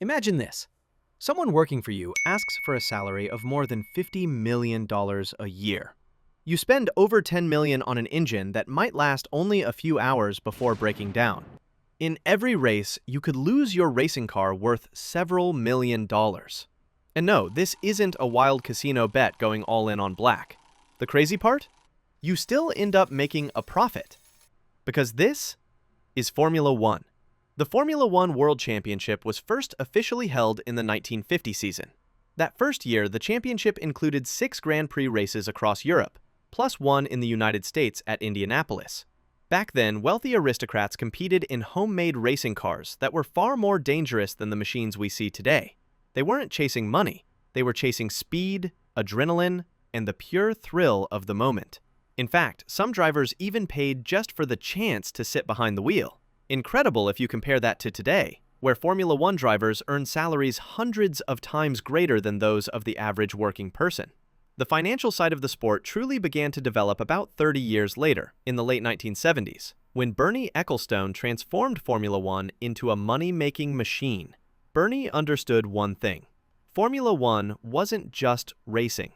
Imagine this. Someone working for you asks for a salary of more than $50 million a year. You spend over $10 million on an engine that might last only a few hours before breaking down. In every race, you could lose your racing car worth several million dollars. And no, this isn't a wild casino bet going all in on black. The crazy part? You still end up making a profit. Because this is Formula One. The Formula One World Championship was first officially held in the 1950 season. That first year, the championship included 6 Grand Prix races across Europe, plus one in the United States at Indianapolis. Back then, wealthy aristocrats competed in homemade racing cars that were far more dangerous than the machines we see today. They weren't chasing money, they were chasing speed, adrenaline, and the pure thrill of the moment. In fact, some drivers even paid just for the chance to sit behind the wheel. Incredible if you compare that to today, where Formula One drivers earn salaries hundreds of times greater than those of the average working person. The financial side of the sport truly began to develop about 30 years later, in the late 1970s, when Bernie Ecclestone transformed Formula One into a money-making machine. Bernie understood one thing. Formula One wasn't just racing.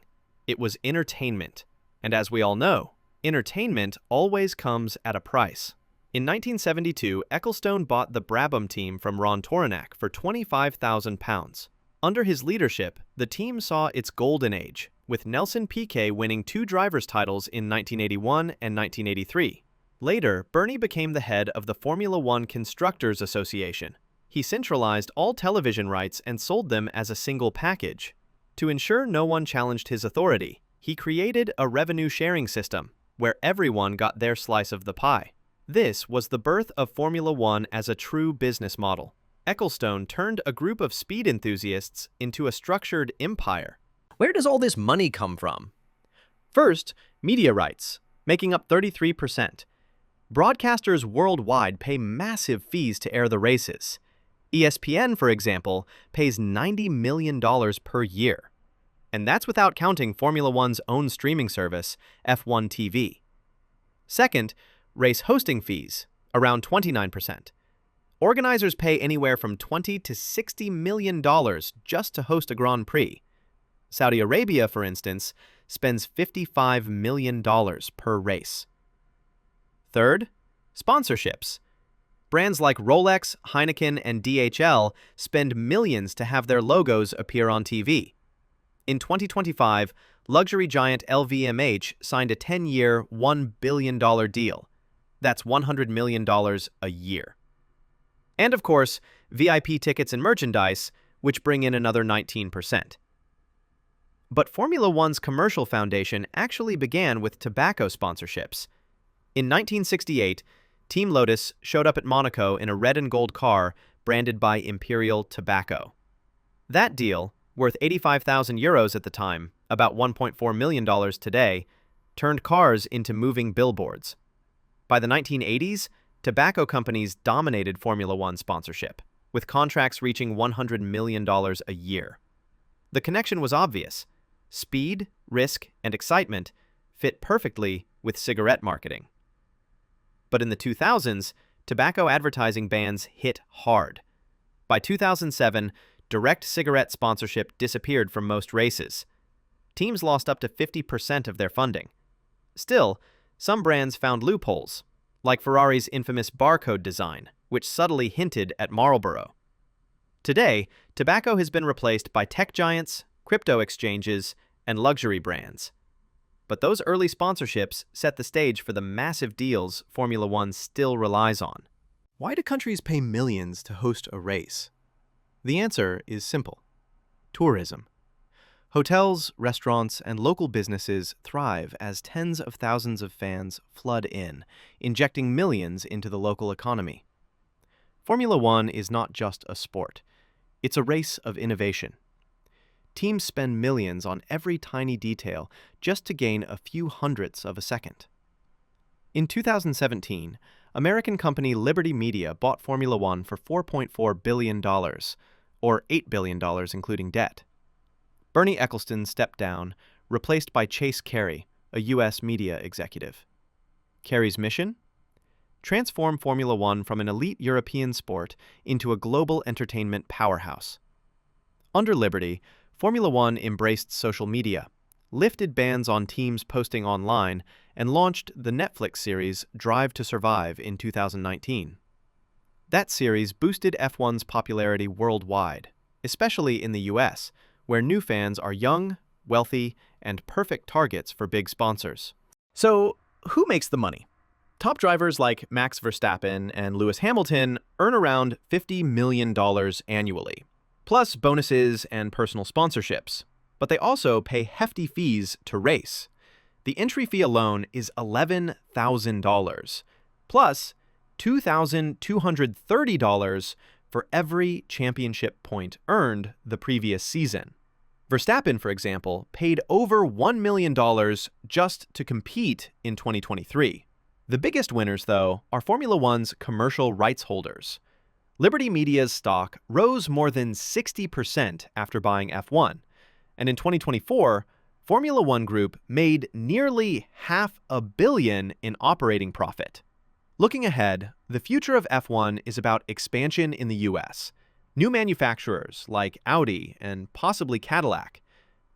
It was entertainment. And as we all know, entertainment always comes at a price. In 1972, Ecclestone bought the Brabham team from Ron Tauranac for £25,000. Under his leadership, the team saw its golden age, with Nelson Piquet winning 2 drivers' titles in 1981 and 1983. Later, Bernie became the head of the Formula One Constructors Association. He centralized all television rights and sold them as a single package. To ensure no one challenged his authority, he created a revenue-sharing system, where everyone got their slice of the pie. This was the birth of Formula One as a true business model. Ecclestone turned a group of speed enthusiasts into a structured empire. Where does all this money come from? First, media rights, making up 33%. Broadcasters worldwide pay massive fees to air the races. ESPN, for example, pays $90 million per year. And that's without counting Formula One's own streaming service, F1 TV. Second, race hosting fees, around 29%. Organizers pay anywhere from $20 to $60 million just to host a Grand Prix. Saudi Arabia, for instance, spends $55 million per race. Third, sponsorships. Brands like Rolex, Heineken, and DHL spend millions to have their logos appear on TV. In 2025, luxury giant LVMH signed a 10-year, $1 billion deal. That's $100 million a year. And of course, VIP tickets and merchandise, which bring in another 19%. But Formula One's commercial foundation actually began with tobacco sponsorships. In 1968, Team Lotus showed up at Monaco in a red and gold car branded by Imperial Tobacco. That deal, worth 85,000 euros at the time, about $1.4 million today, turned cars into moving billboards. By the 1980s, tobacco companies dominated Formula One sponsorship, with contracts reaching $100 million a year. The connection was obvious. Speed, risk, and excitement fit perfectly with cigarette marketing. But in the 2000s, tobacco advertising bans hit hard. By 2007, direct cigarette sponsorship disappeared from most races. Teams lost up to 50% of their funding. Still, some brands found loopholes, like Ferrari's infamous barcode design, which subtly hinted at Marlboro. Today, tobacco has been replaced by tech giants, crypto exchanges, and luxury brands. But those early sponsorships set the stage for the massive deals Formula One still relies on. Why do countries pay millions to host a race? The answer is simple: tourism. Hotels, restaurants, and local businesses thrive as tens of thousands of fans flood in, injecting millions into the local economy. Formula One is not just a sport. It's a race of innovation. Teams spend millions on every tiny detail just to gain a few hundredths of a second. In 2017, American company Liberty Media bought Formula One for $4.4 billion, or $8 billion including debt. Bernie Ecclestone stepped down, replaced by Chase Carey, a U.S. media executive. Carey's mission? transform Formula One from an elite European sport into a global entertainment powerhouse. Under Liberty, Formula One embraced social media, lifted bans on teams posting online, and launched the Netflix series Drive to Survive in 2019. That series boosted F1's popularity worldwide, especially in the US, where new fans are young, wealthy, and perfect targets for big sponsors. So, who makes the money? Top drivers like Max Verstappen and Lewis Hamilton earn around $50 million annually, plus bonuses and personal sponsorships. But they also pay hefty fees to race. The entry fee alone is $11,000, plus $2,230 for every championship point earned the previous season. Verstappen, for example, paid over $1 million just to compete in 2023. The biggest winners, though, are Formula One's commercial rights holders. Liberty Media's stock rose more than 60% after buying F1, and in 2024, Formula One Group made nearly $500 million in operating profit. Looking ahead, the future of F1 is about expansion in the US, new manufacturers like Audi and possibly Cadillac,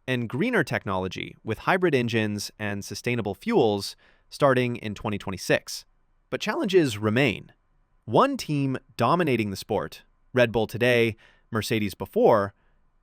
and greener technology with hybrid engines and sustainable fuels starting in 2026. But challenges remain. One team dominating the sport, Red Bull today, Mercedes before,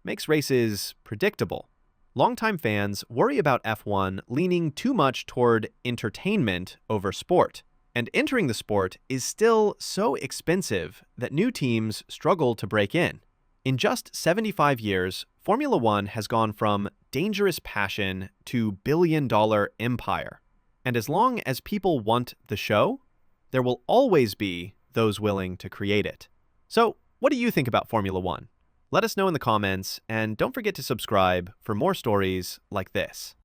makes races predictable. Longtime fans worry about F1 leaning too much toward entertainment over sport. And entering the sport is still so expensive that new teams struggle to break in. In just 75 years, Formula One has gone from dangerous passion to billion-dollar empire. And as long as people want the show, there will always be those willing to create it. So, what do you think about Formula One? Let us know in the comments, and don't forget to subscribe for more stories like this.